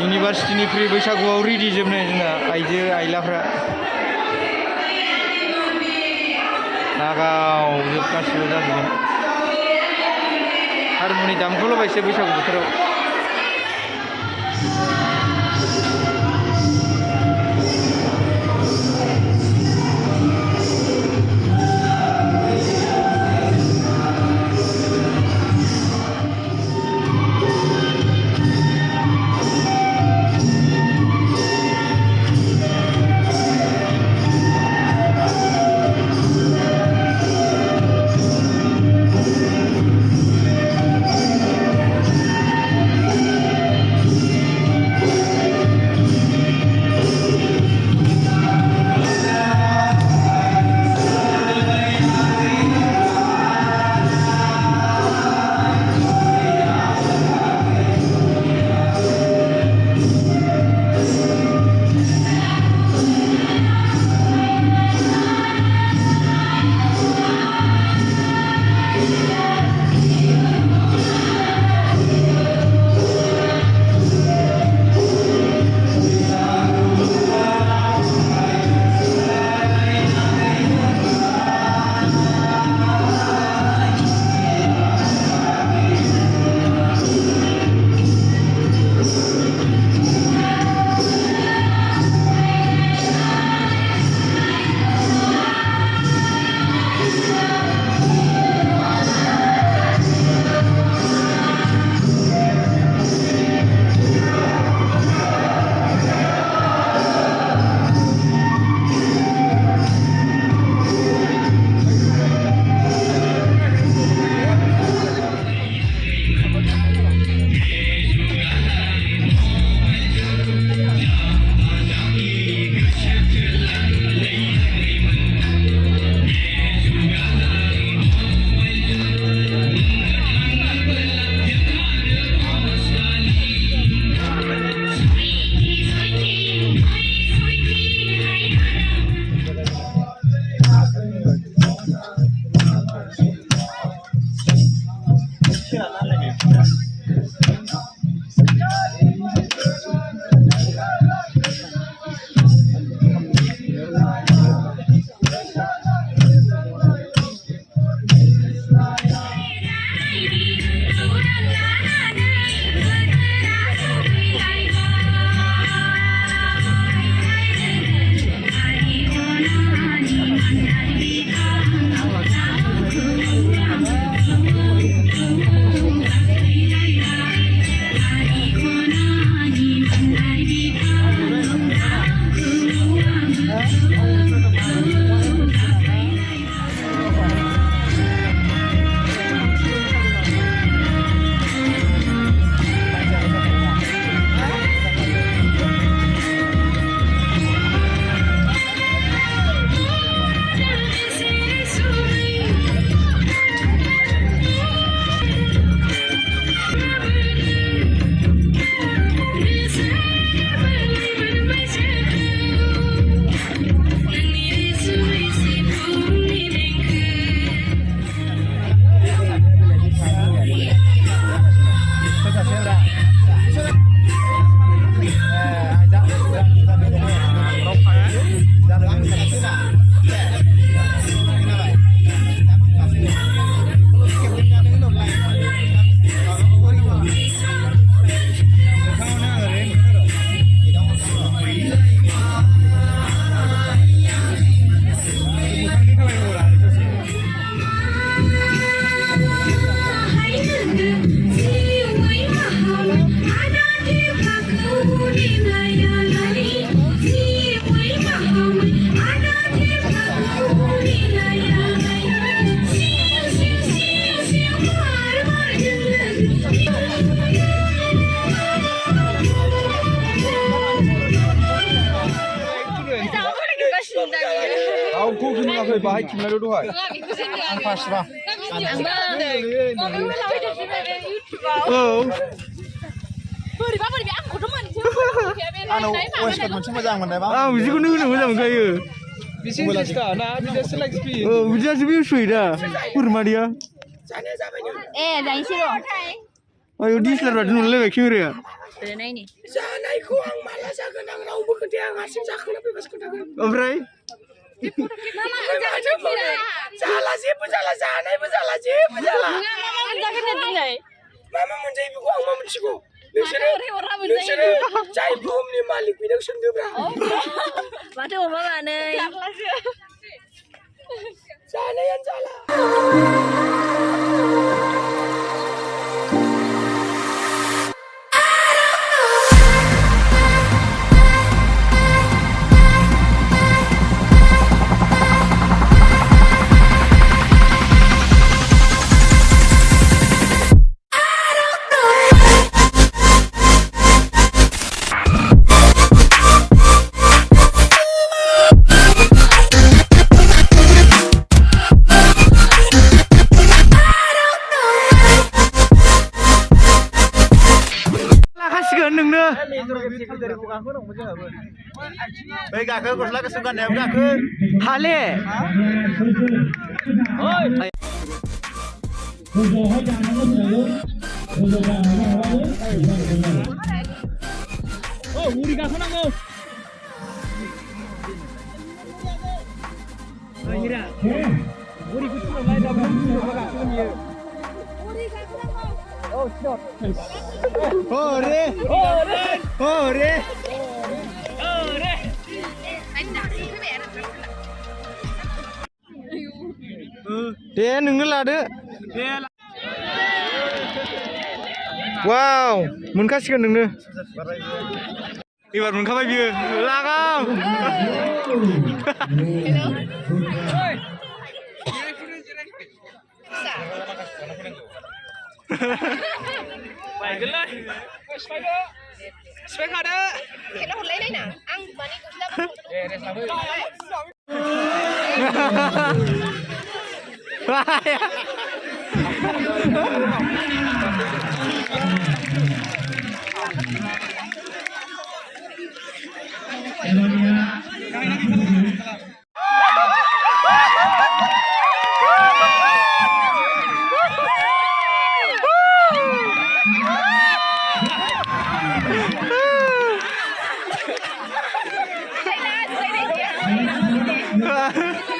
इउनिभार्सिटिनिफ्राय बैसागुआव रेडि जोबनाय जोंना आइजो आइलाफ्रा नागाव गासिबो जाजोबगोन हारमुनि दामखौल'बायसो बैसागु बोथोराव फै बाहाय खिमनायल' दहाय आं फासबा औ बोरैबा बोरैबा आंखौथ' मोनसे आंनाव वेस्टकट मोनसे मोजां मोननायबा आं बिदिखौनो होनो मोजां मोनखायो बिदियासो बेउसुयो दा बोरमादिया ए जायैसै र' आयौ डिसलार बादि नुलायलायबाय केमेराया Berenai ni. Jalanku ang malas akan ang rau bekerja ngasih cakap lebih pas kendaraan. ओमफ्राय Macam mana? Salah sih, salah sana, salah sih, salah. Mama menjaga ni tungai. Mama menjadi ibu ang mama ciku. Nusre cai belum ni malik bidang sendiri bra. Mata mama mana? Sana yang salah. लाखासिगोन नोंनो Baik gagal gosla kesukaan ya gagal. हाले Ore दे नोंनो लादो वाव मोनखासिगोन नोंनो एबार मोनखाबाय बियो लागाम Kita mulai ni nak. Ang bani tu Ha